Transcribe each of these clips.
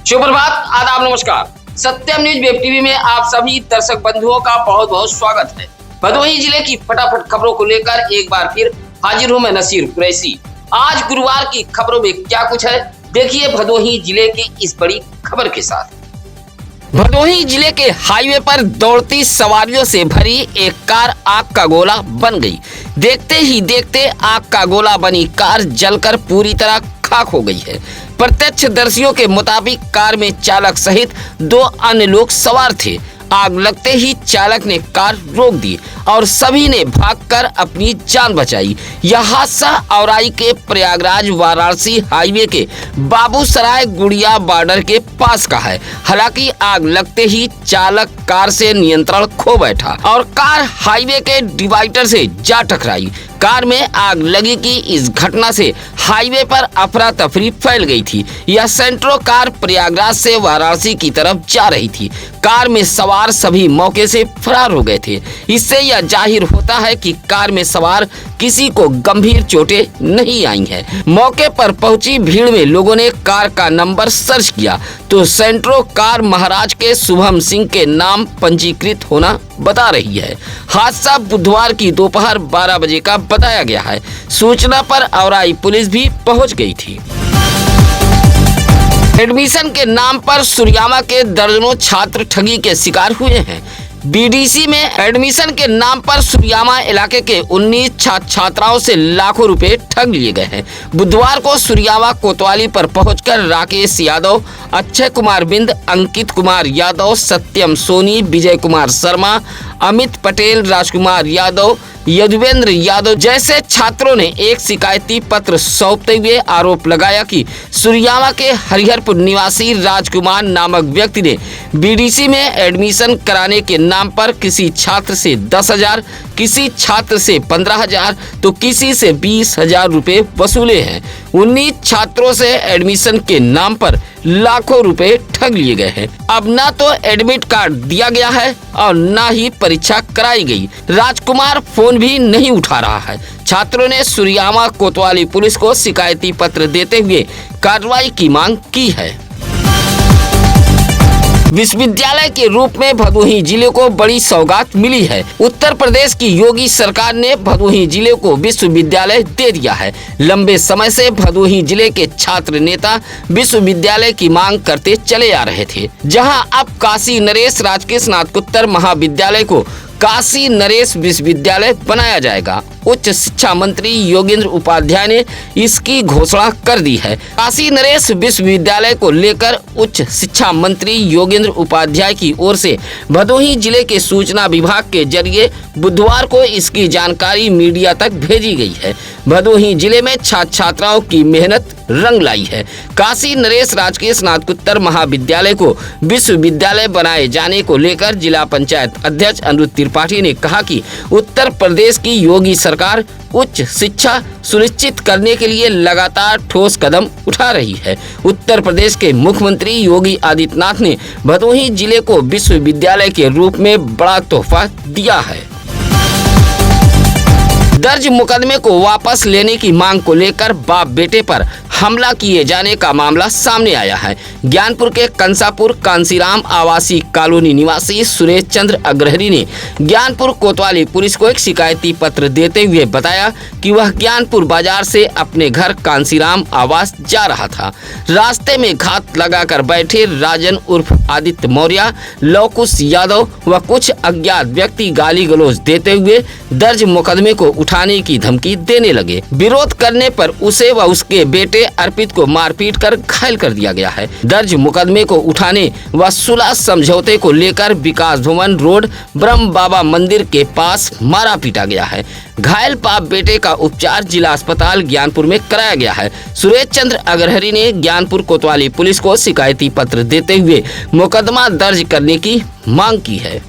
सुप्रभात, आदाब, नमस्कार। सत्यम न्यूज वेब टीवी में आप सभी दर्शक बंधुओं का बहुत बहुत स्वागत है। भदोही जिले की फटाफट खबरों को लेकर एक बार फिर हाजिर हूं मैं नसीर कुरैशी। आज गुरुवार की खबरों में क्या कुछ है, देखिए भदोही जिले की इस बड़ी खबर के साथ। भदोही जिले के हाईवे पर दौड़ती सवारियों से भरी एक कार आग का गोला बन गई। देखते ही देखते आग का गोला बनी कार जलकर पूरी तरह खाक हो गई है। प्रत्यक्षदर्शियों के मुताबिक कार में चालक सहित 2 अन्य लोग सवार थे। आग लगते ही चालक ने कार रोक दी और सभी ने भागकर अपनी जान बचाई। यह हादसा औराई के प्रयागराज वाराणसी हाईवे के बाबूसराय गुड़िया बॉर्डर के पास का है। हालांकि आग लगते ही चालक कार से नियंत्रण खो बैठा और कार हाईवे के डिवाइडर से जा टकराई। कार में आग लगी कि इस घटना से हाईवे पर अफरा तफरी फैल गई थी। यह सेंट्रो कार प्रयागराज से वाराणसी की तरफ जा रही थी। कार में सवार सभी मौके से फरार हो गए थे। इससे यह जाहिर होता है कि कार में सवार किसी को गंभीर चोटें नहीं आई हैं। मौके पर पहुंची भीड़ में लोगों ने कार का नंबर सर्च किया तो सेंट्रो कार महाराज के शुभम सिंह के नाम पंजीकृत होना बता रही है। हादसा बुधवार की दोपहर 12 बजे का बताया गया है। सूचना पर औराई पुलिस भी पहुंच गई थी। एडमिशन के नाम पर सुरयामा के दर्जनों छात्र ठगी के शिकार हुए हैं। बीडीसी में एडमिशन के नाम पर सुरयामा इलाके के 19 छात्राओं से लाखों रुपए ठग लिए गए हैं। बुधवार को सुरयामा कोतवाली पर पहुंचकर राकेश यादव, अक्षय कुमार बिंद, अंकित कुमार यादव, सत्यम सोनी, विजय कुमार शर्मा, अमित पटेल, राजकुमार यादव, यदुवेंद्र यादव जैसे छात्रों ने एक शिकायती पत्र सौंपते हुए आरोप लगाया कि सुरयामा के हरिहरपुर निवासी राजकुमार नामक व्यक्ति ने बीडीसी में एडमिशन कराने के नाम पर किसी छात्र से 10,000, किसी छात्र से 15,000 तो किसी से 20,000 रुपए वसूले हैं। 19 छात्रों से एडमिशन के नाम पर लाखों रुपए ठग लिए गए हैं। अब ना तो एडमिट कार्ड दिया गया है और ना ही परीक्षा कराई गई। राजकुमार फोन भी नहीं उठा रहा है। छात्रों ने सुरयामा कोतवाली पुलिस को शिकायती पत्र देते हुए कार्रवाई की मांग की है। विश्वविद्यालय के रूप में भदोही जिले को बड़ी सौगात मिली है। उत्तर प्रदेश की योगी सरकार ने भदोही जिले को विश्वविद्यालय दे दिया है। लंबे समय से भदोही जिले के छात्र नेता विश्वविद्यालय की मांग करते चले आ रहे थे। जहां अब काशी नरेश राजकीय स्नातकोत्तर महाविद्यालय को काशी नरेश विश्वविद्यालय बनाया जाएगा। उच्च शिक्षा मंत्री योगेंद्र उपाध्याय ने इसकी घोषणा कर दी है। काशी नरेश विश्वविद्यालय को लेकर उच्च शिक्षा मंत्री योगेंद्र उपाध्याय की ओर से भदोही जिले के सूचना विभाग के जरिए बुधवार को इसकी जानकारी मीडिया तक भेजी गई है। भदोही जिले में छात्र छात्राओं की मेहनत रंग लाई है। काशी नरेश राजकीय स्नातकोत्तर महाविद्यालय को विश्वविद्यालय बनाए जाने को लेकर जिला पंचायत अध्यक्ष अनुरुद्ध त्रिपाठी ने कहा कि उत्तर प्रदेश की योगी सरकार उच्च शिक्षा सुनिश्चित करने के लिए लगातार ठोस कदम उठा रही है। उत्तर प्रदेश के मुख्यमंत्री योगी आदित्यनाथ ने भदोही जिले को विश्वविद्यालय के रूप में बड़ा तोहफा दिया है। दर्ज मुकदमे को वापस लेने की मांग को लेकर बाप बेटे पर हमला किए जाने का मामला सामने आया है। ज्ञानपुर के कंसापुर कांसीराम आवासीय कॉलोनी निवासी सुरेश चंद्र अग्रहरी ने ज्ञानपुर कोतवाली पुलिस को एक शिकायती पत्र देते हुए बताया कि वह ज्ञानपुर बाजार से अपने घर कांसीराम आवास जा रहा था। रास्ते में घात लगाकर बैठे राजन उर्फ आदित्य मौर्य, लवकुश यादव व कुछ अज्ञात व्यक्ति गाली गलौज देते हुए दर्ज मुकदमे को उठाने की धमकी देने लगे। विरोध करने पर उसे व उसके बेटे अर्पित को मारपीट कर घायल कर दिया गया है। दर्ज मुकदमे को उठाने व सुलह समझौते को लेकर विकास भवन रोड ब्रह्म बाबा मंदिर के पास मारा पीटा गया है। घायल बाप बेटे का उपचार जिला अस्पताल ज्ञानपुर में कराया गया है। सुरेश चंद्र अग्रहरी ने ज्ञानपुर कोतवाली पुलिस को शिकायती पत्र देते हुए मुकदमा दर्ज करने की मांग की है।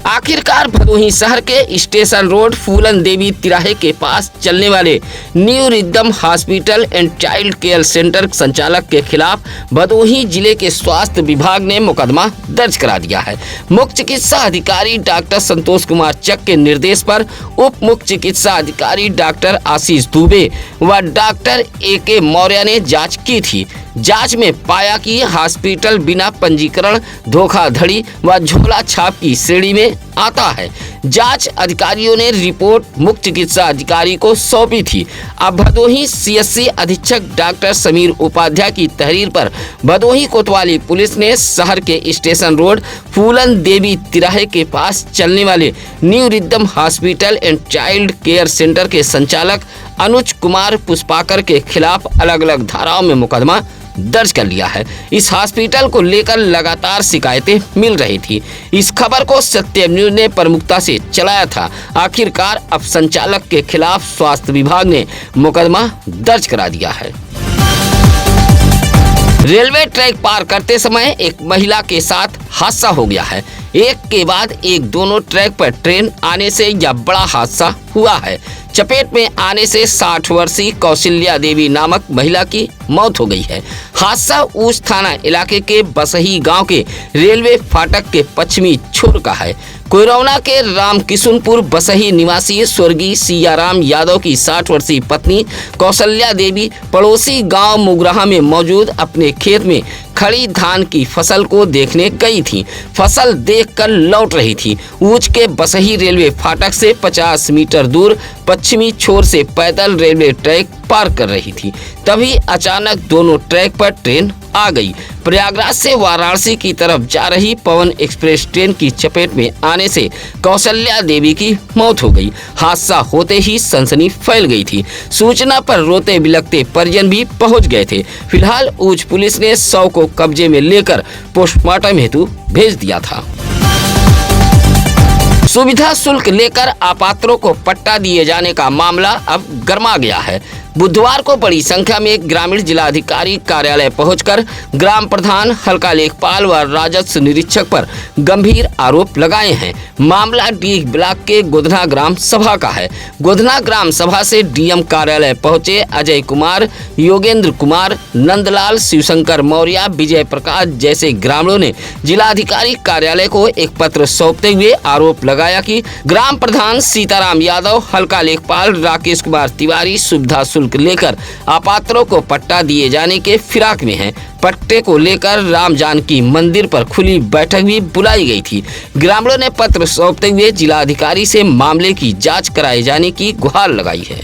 आखिरकार भदोही शहर के स्टेशन रोड फूलन देवी तिराहे के पास चलने वाले new rhythm hospital and child care centre संचालक के खिलाफ भदोही जिले के स्वास्थ्य विभाग ने मुकदमा दर्ज करा दिया है। मुख्य चिकित्सा अधिकारी डॉक्टर संतोष कुमार चक के निर्देश पर उप मुख्य चिकित्सा अधिकारी डॉक्टर आशीष दुबे व डॉक्टर ए के मौर्य ने जांच की थी। जांच में पाया कि हॉस्पिटल बिना पंजीकरण, धोखाधड़ी व झोला छाप की श्रेणी में आता है। जांच अधिकारियों ने रिपोर्ट मुख्य चिकित्सा अधिकारी को सौंपी थी। अब भदोही सीएससी अधीक्षक डॉक्टर समीर उपाध्याय की तहरीर पर भदोही कोतवाली पुलिस ने शहर के स्टेशन रोड फूलन देवी तिराहे के पास चलने वाले new rhythm hospital and child care centre के संचालक अनुज कुमार पुष्पाकर के खिलाफ अलग अलग धाराओं में मुकदमा दर्ज कर लिया है। इस हॉस्पिटल को लेकर लगातार शिकायतें मिल रही थी। इस खबर को सत्यम न्यूज ने प्रमुखता से चलाया था। आखिरकार अब संचालक के खिलाफ स्वास्थ्य विभाग ने मुकदमा दर्ज करा दिया है। रेलवे ट्रैक पार करते समय एक महिला के साथ हादसा हो गया है। एक के बाद एक दोनों ट्रैक पर ट्रेन आने से यह बड़ा हादसा हुआ है। चपेट में आने से 60 वर्षीय कौशल्या देवी नामक महिला की मौत हो गई है। हादसा ऊंच थाना इलाके के बसही गांव के रेलवे फाटक के पश्चिमी छोर का है। कोयरौना के रामकिशुनपुर बसही निवासी स्वर्गीय सियाराम यादव की 60 वर्षीय पत्नी कौशल्या देवी पड़ोसी गांव मुगराहा में मौजूद अपने खेत में खड़ी धान की फसल को देखने गई थी। फसल देखकर लौट रही थी। ऊंच के बसही रेलवे फाटक से 50 मीटर दूर पश्चिमी छोर से पैदल रेलवे ट्रैक पार कर रही थी। तभी अचानक दोनों ट्रैक पर ट्रेन आ गई। प्रयागराज से वाराणसी की तरफ जा रही पवन एक्सप्रेस ट्रेन की चपेट में आने से कौशल्या देवी की मौत हो गई। हादसा होते ही सनसनी फैल गई थी। सूचना पर रोते बिलखते परिजन भी पहुंच गए थे। फिलहाल ऊंच पुलिस ने शव को कब्जे में लेकर पोस्टमार्टम हेतु भेज दिया था। सुविधा शुल्क लेकर अपात्रों को पट्टा दिए जाने का मामला अब गर्मा गया है। बुधवार को बड़ी संख्या में ग्रामीण जिलाधिकारी कार्यालय पहुंचकर ग्राम प्रधान, हल्का लेखपाल व राजस्व निरीक्षक पर गंभीर आरोप लगाए हैं। मामला डीह ब्लॉक के गोधना ग्राम सभा का है। गोधना ग्राम सभा से डीएम कार्यालय पहुंचे अजय कुमार, योगेंद्र कुमार, नंदलाल, शिवशंकर मौर्य, विजय प्रकाश जैसे ग्रामीणों ने जिलाधिकारी कार्यालय को एक पत्र सौंपते हुए आरोप लगाया कि ग्राम प्रधान सीताराम यादव, हल्का लेखपाल राकेश कुमार तिवारी सुविधा शुल्क लेकर अपात्रों को पट्टा दिए जाने के फिराक में हैं। पट्टे को लेकर राम जानकी मंदिर पर खुली बैठक भी बुलाई गई थी। ग्रामीणों ने पत्र सौंपते हुए जिलाधिकारी से मामले की जांच कराए जाने की गुहार लगाई है।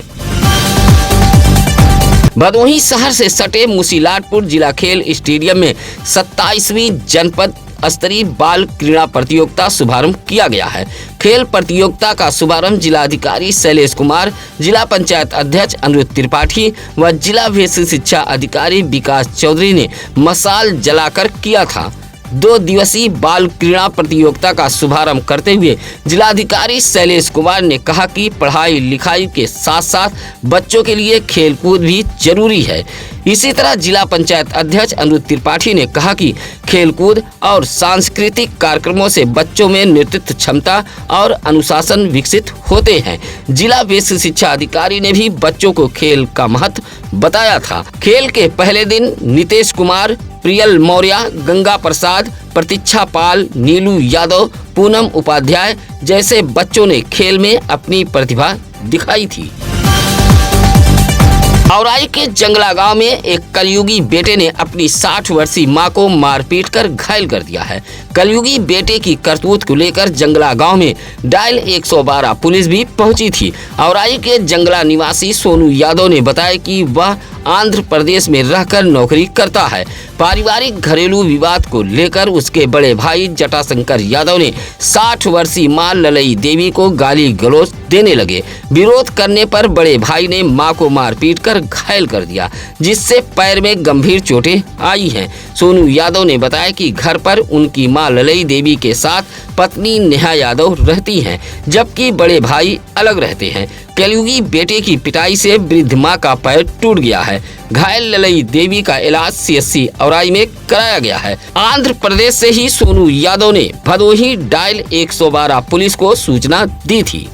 भदोही शहर से सटे मुसीलाटपुर जिला खेल स्टेडियम में 27वीं जनपद स्तरीय बाल क्रीड़ा प्रतियोगिता शुभारंभ किया गया है। खेल प्रतियोगिता का शुभारंभ जिलाधिकारी शैलेश कुमार, जिला पंचायत अध्यक्ष अनिरुद्ध त्रिपाठी व जिला बेसिक शिक्षा अधिकारी विकास चौधरी ने मशाल जलाकर किया था। 2 दिवसीय बाल क्रीड़ा प्रतियोगिता का शुभारंभ करते हुए जिलाधिकारी शैलेश कुमार ने कहा कि पढ़ाई लिखाई के साथ साथ बच्चों के लिए खेलकूद भी जरूरी है। इसी तरह जिला पंचायत अध्यक्ष अनिरुद्ध त्रिपाठी ने कहा कि खेलकूद और सांस्कृतिक कार्यक्रमों से बच्चों में नेतृत्व क्षमता और अनुशासन विकसित होते हैं। जिला बेसिक शिक्षा अधिकारी ने भी बच्चों को खेल का महत्व बताया था। खेल के पहले दिन नितेश कुमार, प्रियल मौर्य, गंगा प्रसाद, प्रतीक्षा पाल, नीलू यादव, पूनम उपाध्याय जैसे बच्चों ने खेल में अपनी प्रतिभा दिखाई थी। औराई के जंगला गांव में एक कलयुगी बेटे ने अपनी 60 वर्षीय मां को मारपीट कर घायल कर दिया है। कलयुगी बेटे की करतूत को लेकर जंगला गांव में डायल 112 पुलिस भी पहुंची थी। औराई के जंगला निवासी सोनू यादव ने बताया कि वह आंध्र प्रदेश में रहकर नौकरी करता है। पारिवारिक घरेलू विवाद को लेकर उसके बड़े भाई जटाशंकर यादव ने 60 वर्षीय मां ललई देवी को गाली गलौज देने लगे। विरोध करने पर बड़े भाई ने मां को मारपीट कर घायल कर दिया, जिससे पैर में गंभीर चोटें आई हैं। सोनू यादव ने बताया कि घर पर उनकी मां ललई देवी के साथ पत्नी नेहा यादव रहती हैं, जबकि बड़े भाई अलग रहते हैं। कलयुगी बेटे की पिटाई से वृद्ध मां का पैर टूट गया है। घायल ललई देवी का इलाज सीएससी औराई में कराया गया है। आंध्र प्रदेश से ही सोनू यादव ने भदोही डायल 112 पुलिस को सूचना दी थी।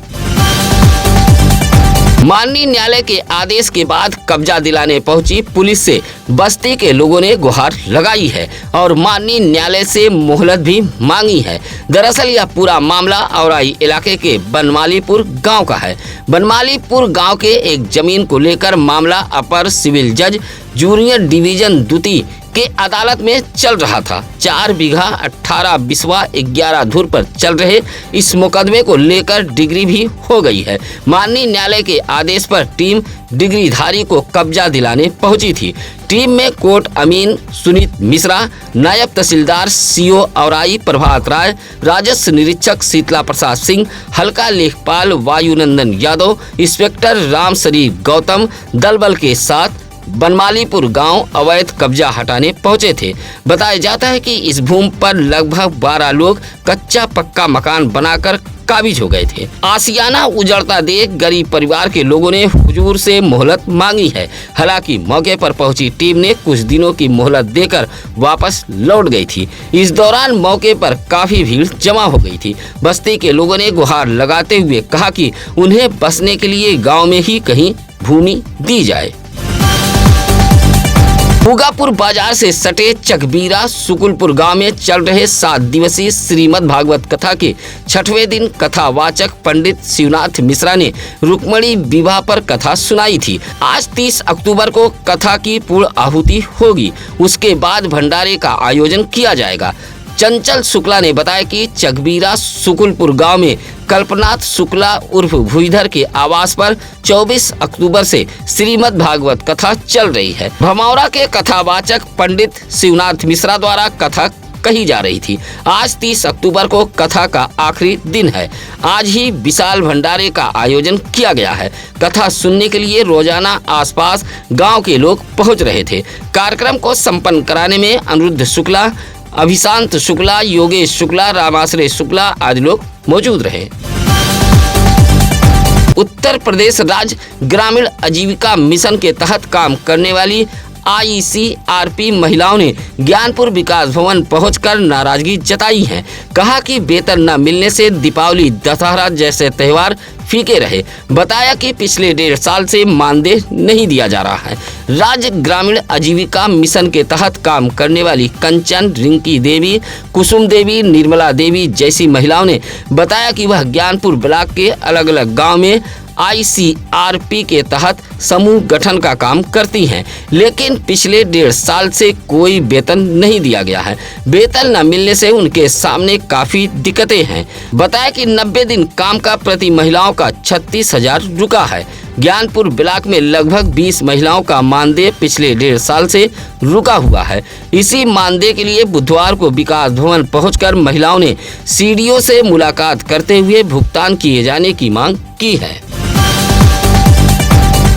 माननीय न्यायालय के आदेश के बाद कब्जा दिलाने पहुंची पुलिस से बस्ती के लोगों ने गुहार लगाई है और माननीय न्यायालय से मोहलत भी मांगी है। दरअसल यह पूरा मामला औराई इलाके के बनमालीपुर गांव का है। बनमालीपुर गांव के एक जमीन को लेकर मामला अपर सिविल जज जूनियर डिवीजन द्वितीय के अदालत में चल रहा था। 4 बीघा 18 बिस्वा 11 धुर पर चल रहे इस मुकदमे को लेकर डिग्री भी हो गई है। माननीय न्यायालय के आदेश पर टीम डिग्रीधारी को कब्जा दिलाने पहुंची थी। टीम में कोर्ट अमीन सुनीत मिश्रा, नायब तहसीलदार सीओ औराई प्रभात राय, राजस्व निरीक्षक शीतला प्रसाद सिंह, हल्का लेखपाल वायुनंदन यादव, इंस्पेक्टर राम शरीफ गौतम दल बल के साथ बनमालीपुर गांव अवैध कब्जा हटाने पहुंचे थे। बताया जाता है कि इस भूमि पर लगभग 12 लोग कच्चा पक्का मकान बनाकर काबिज हो गए थे। आशियाना उजड़ता देख गरीब परिवार के लोगों ने हुजूर से मोहलत मांगी है। हालांकि मौके पर पहुंची टीम ने कुछ दिनों की मोहलत देकर वापस लौट गई थी। इस दौरान मौके पर काफी भीड़ जमा हो गई थी। बस्ती के लोगों ने गुहार लगाते हुए कहा कि उन्हें बसने के लिए गाँव में ही कहीं भूमि दी जाए। उगापुर बाजार से सटे चकबीरा सुकुलपुर गांव में चल रहे 7 दिवसीय श्रीमद् भागवत कथा के 6वें दिन कथावाचक पंडित शिवनाथ मिश्रा ने रुक्मणी विवाह पर कथा सुनाई थी। आज 30 अक्टूबर को कथा की पूर्ण आहुति होगी। उसके बाद भंडारे का आयोजन किया जाएगा। चंचल शुक्ला ने बताया कि चकबीरा सुकुलपुर गांव में कल्पनाथ शुक्ला उर्फ भूईधर के आवास पर 24 अक्टूबर से श्रीमद् भागवत कथा चल रही है। भमौरा के कथावाचक पंडित शिवनाथ मिश्रा द्वारा कथा कही जा रही थी। आज 30 अक्टूबर को कथा का आखिरी दिन है। आज ही विशाल भंडारे का आयोजन किया गया है। कथा सुनने के लिए रोजाना आसपास गांव के लोग पहुंच रहे थे। कार्यक्रम को संपन्न कराने में अनिरुद्ध शुक्ला, अभिशांत शुक्ला, योगेश शुक्ला, रामाश्रय शुक्ला आदि लोग मौजूद रहे। उत्तर प्रदेश राज्य ग्रामीण आजीविका मिशन के तहत काम करने वाली ICRP महिलाओं ने ज्ञानपुर विकास भवन पहुंचकर नाराजगी जताई है। कहा कि वेतन न मिलने से दीपावली, दशहरा जैसे त्योहार फीके रहे। बताया कि पिछले 1.5 साल से मानदेय नहीं दिया जा रहा है। राज्य ग्रामीण आजीविका मिशन के तहत काम करने वाली कंचन, रिंकी देवी, कुसुम देवी, निर्मला देवी जैसी महिलाओं ने बताया कि वह ज्ञानपुर ब्लॉक के अलग अलग गाँव में ICRP के तहत समूह गठन का काम करती हैं, लेकिन पिछले 1.5 साल से कोई वेतन नहीं दिया गया है। वेतन न मिलने से उनके सामने काफी दिक्कतें हैं। बताया कि 90 दिन काम का प्रति महिलाओं का 36,000 रुका है। ज्ञानपुर ब्लॉक में लगभग 20 महिलाओं का मानदेय पिछले 1.5 साल से रुका हुआ है। इसी मानदेय के लिए बुधवार को विकास भवन पहुंचकर महिलाओं ने CDO से मुलाकात करते हुए भुगतान किए जाने की मांग की है।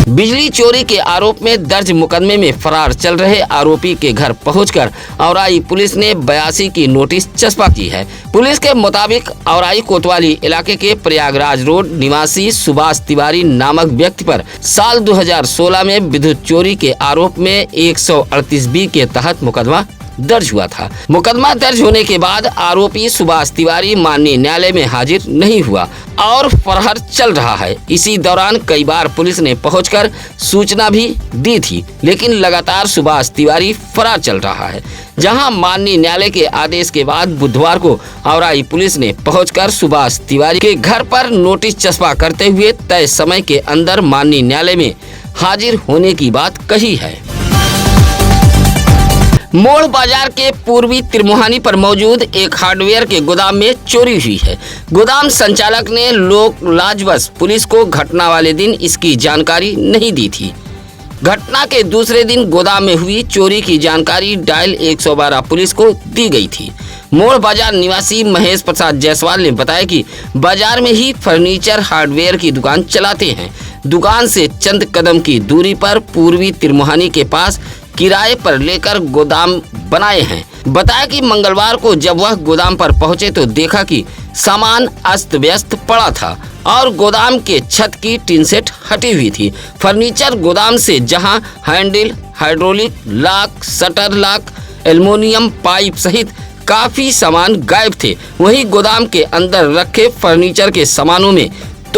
बिजली चोरी के आरोप में दर्ज मुकदमे में फरार चल रहे आरोपी के घर पहुंचकर औराई पुलिस ने 82 की नोटिस चस्पा की है। पुलिस के मुताबिक औराई कोतवाली इलाके के प्रयागराज रोड निवासी सुभाष तिवारी नामक व्यक्ति पर साल 2016 में विद्युत चोरी के आरोप में 138B के तहत मुकदमा दर्ज हुआ था। मुकदमा दर्ज होने के बाद आरोपी सुभाष तिवारी माननीय न्यायालय में हाजिर नहीं हुआ और फरार चल रहा है। इसी दौरान कई बार पुलिस ने पहुंचकर सूचना भी दी थी, लेकिन लगातार सुभाष तिवारी फरार चल रहा है। जहां माननीय न्यायालय के आदेश के बाद बुधवार को औराई पुलिस ने पहुंचकर सुभाष तिवारी के घर पर नोटिस चस्पा करते हुए तय समय के अंदर माननीय न्यायालय में हाजिर होने की बात कही है। मोड़ बाजार के पूर्वी तिरमुहानी पर मौजूद एक हार्डवेयर के गोदाम में चोरी हुई है। गोदाम संचालक ने लोक लाजवश पुलिस को घटना वाले दिन इसकी जानकारी नहीं दी थी। घटना के दूसरे दिन गोदाम में हुई चोरी की जानकारी डायल 112 पुलिस को दी गई थी। मोड़ बाजार निवासी महेश प्रसाद जायसवाल ने बताया कि बाजार में ही फर्नीचर हार्डवेयर की दुकान चलाते हैं। दुकान से चंद कदम की दूरी पर पूर्वी तिरमुहानी के पास किराए पर लेकर गोदाम बनाए हैं। बताया कि मंगलवार को जब वह गोदाम पर पहुंचे तो देखा कि सामान अस्त व्यस्त पड़ा था और गोदाम के छत की टीन सेट हटी हुई थी। फर्नीचर गोदाम से जहां handle, hydraulic lock, shutter lock, aluminium pipe सहित काफी सामान गायब थे, वहीं गोदाम के अंदर रखे फर्नीचर के सामानों में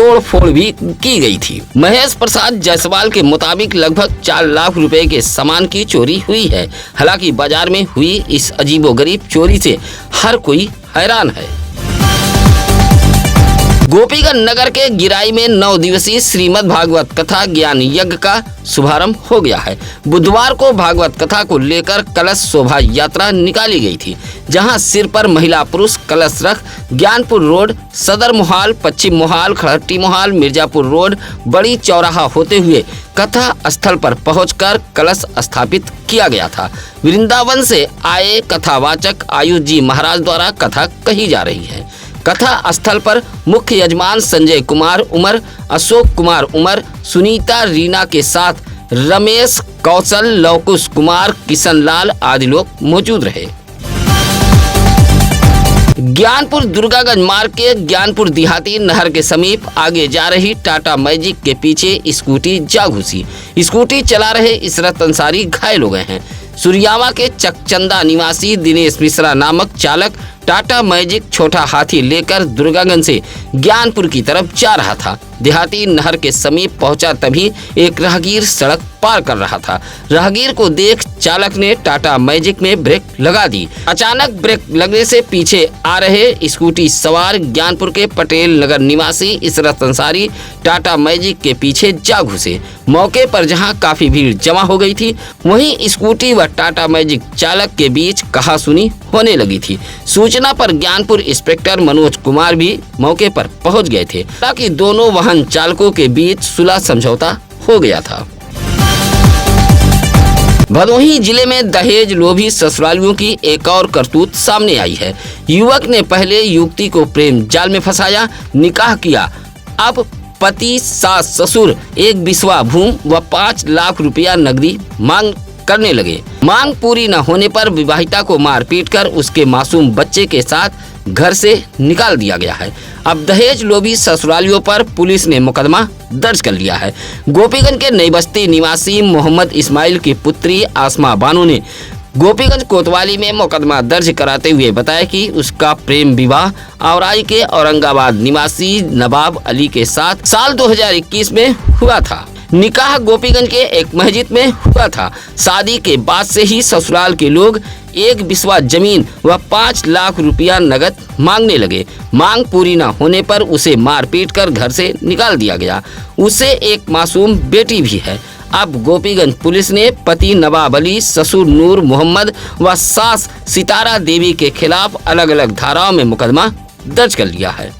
तोड़फोड़ भी की गई थी। महेश प्रसाद जायसवाल के मुताबिक लगभग 4 लाख रुपए के सामान की चोरी हुई है। हालांकि बाजार में हुई इस अजीबोगरीब चोरी से हर कोई हैरान है। गोपीगंज नगर के गिराई में 9 दिवसीय श्रीमद् भागवत कथा ज्ञान यज्ञ का शुभारंभ हो गया है। बुधवार को भागवत कथा को लेकर कलश शोभा यात्रा निकाली गई थी, जहां सिर पर महिला पुरुष कलश रख ज्ञानपुर रोड, सदर मोहाल, पश्चिम मोहाल, खड़हट्टी मोहाल, मिर्जापुर रोड, बड़ी चौराहा होते हुए कथा स्थल पर पहुंचकर कलश स्थापित किया गया था। वृंदावन से आए कथावाचक आयुष जी महाराज द्वारा कथा कही जा रही है। कथा स्थल पर मुख्य यजमान संजय कुमार उमर, अशोक कुमार उमर, सुनीता रीना के साथ रमेश कौशल, लवकुश कुमार, किशन लाल आदि लोग मौजूद रहे। ज्ञानपुर दुर्गागंज मार्ग के ज्ञानपुर देहाती नहर के समीप आगे जा रही टाटा मैजिक के पीछे स्कूटी जा घुसी। स्कूटी चला रहे इसरत अंसारी घायल हो गए हैं। सुरियावा के चकचंदा निवासी दिनेश मिश्रा नामक चालक टाटा मैजिक छोटा हाथी लेकर दुर्गागंज से ज्ञानपुर की तरफ जा रहा था। देहाती नहर के समीप पहुंचा तभी एक राहगीर सड़क पार कर रहा था। राहगीर को देख चालक ने टाटा मैजिक में ब्रेक लगा दी। अचानक ब्रेक लगने से पीछे आ रहे स्कूटी सवार ज्ञानपुर के पटेल नगर निवासी इसरत अंसारी टाटा मैजिक के पीछे जा घुसे। मौके पर जहां काफी भीड़ जमा हो गई थी, वहीं स्कूटी व टाटा मैजिक चालक के बीच कहासुनी होने लगी थी। सूचना पर ज्ञानपुर इंस्पेक्टर मनोज कुमार भी मौके पर पहुंच गए थे, ताकि दोनों वाहन चालकों के बीच सुलह समझौता हो गया था। भदोही जिले में दहेज लोभी ससुरालियों की एक और करतूत सामने आई है। युवक ने पहले युवती को प्रेम जाल में फंसाया, निकाह किया। अब पति, सास, ससुर एक बिस्वा भूमि व 5 लाख रुपया नकदी मांग करने लगे। मांग पूरी न होने पर विवाहिता को मारपीट कर उसके मासूम बच्चे के साथ घर से निकाल दिया गया है। अब दहेज लोभी ससुरालियों पर पुलिस ने मुकदमा दर्ज कर लिया है। गोपीगंज के नई बस्ती निवासी मोहम्मद इस्माइल की पुत्री आसमा बानो ने गोपीगंज कोतवाली में मुकदमा दर्ज कराते हुए बताया कि उसका प्रेम विवाह औराई के औरंगाबाद निवासी नवाब अली के साथ साल 2021 में हुआ था। निकाह गोपीगंज के एक मस्जिद में हुआ था। शादी के बाद से ही ससुराल के लोग एक बिस्वा जमीन व 5 लाख रुपया नगद मांगने लगे। मांग पूरी न होने पर उसे मारपीट कर घर से निकाल दिया गया। उसे एक मासूम बेटी भी है। अब गोपीगंज पुलिस ने पति नवाब अली, ससुर नूर मोहम्मद व सास सितारा देवी के खिलाफ अलग अलग धाराओं में मुकदमा दर्ज कर लिया है।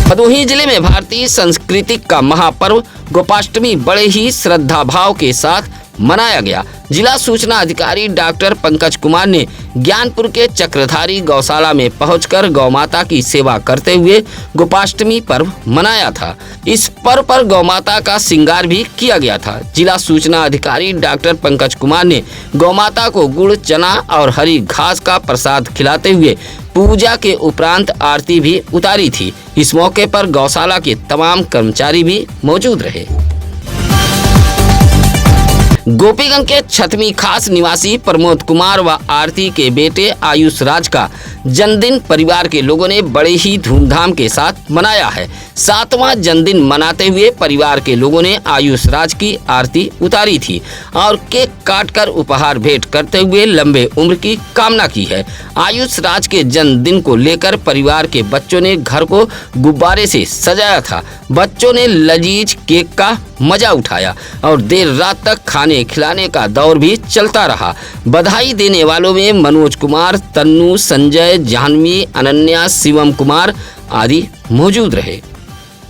भदोही जिले में भारतीय संस्कृति का महापर्व गोपाष्टमी बड़े ही श्रद्धा भाव के साथ मनाया गया। जिला सूचना अधिकारी डॉक्टर पंकज कुमार ने ज्ञानपुर के चक्रधारी गौशाला में पहुंचकर गौमाता की सेवा करते हुए गोपाष्टमी पर्व मनाया था। इस पर्व पर गौमाता का श्रृंगार भी किया गया था। जिला सूचना अधिकारी डॉक्टर पंकज कुमार ने गौमाता को गुड़, चना और हरी घास का प्रसाद खिलाते हुए पूजा के उपरांत आरती भी उतारी थी। इस मौके पर गौशाला के तमाम कर्मचारी भी मौजूद रहे। गोपीगंज के छतमी खास निवासी प्रमोद कुमार व आरती के बेटे आयुष राज का जन्मदिन परिवार के लोगों ने बड़े ही धूमधाम के साथ मनाया है। 7वां जन्मदिन मनाते हुए परिवार के लोगों ने आयुष राज की आरती उतारी थी और केक काटकर उपहार भेंट करते हुए लंबे उम्र की कामना की है। आयुष राज के जन्मदिन को लेकर परिवार के बच्चों ने घर को गुब्बारे से सजाया था। बच्चों ने लजीज केक का मजा उठाया और देर रात तक खाने खिलाने का दौर भी चलता रहा। बधाई देने वालों में मनोज कुमार, तन्नू, संजय, जाह्नवी, अनन्या, शिवम कुमार आदि मौजूद रहे।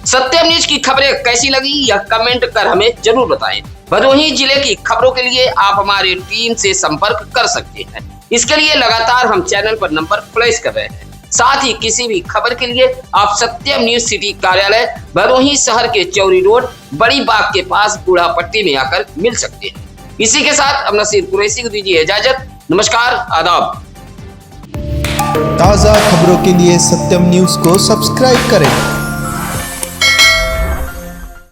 सत्यम न्यूज की खबरें कैसी लगी यह कमेंट कर हमें जरूर बताएं। भदोही जिले की खबरों के लिए आप हमारी टीम से संपर्क कर सकते हैं। इसके लिए लगातार हम चैनल पर नंबर फ्लैश कर रहे हैं। साथ ही किसी भी खबर के लिए आप सत्यम न्यूज सिटी कार्यालय भदोही शहर के चौरी रोड बड़ी बाग के पास बूढ़ा पट्टी में आकर मिल सकते हैं। इसी के साथ अब नसीर कुरैशी को दीजिए इजाजत। नमस्कार, आदाब। ताज़ा खबरों के लिए सत्यम न्यूज को सब्सक्राइब करें।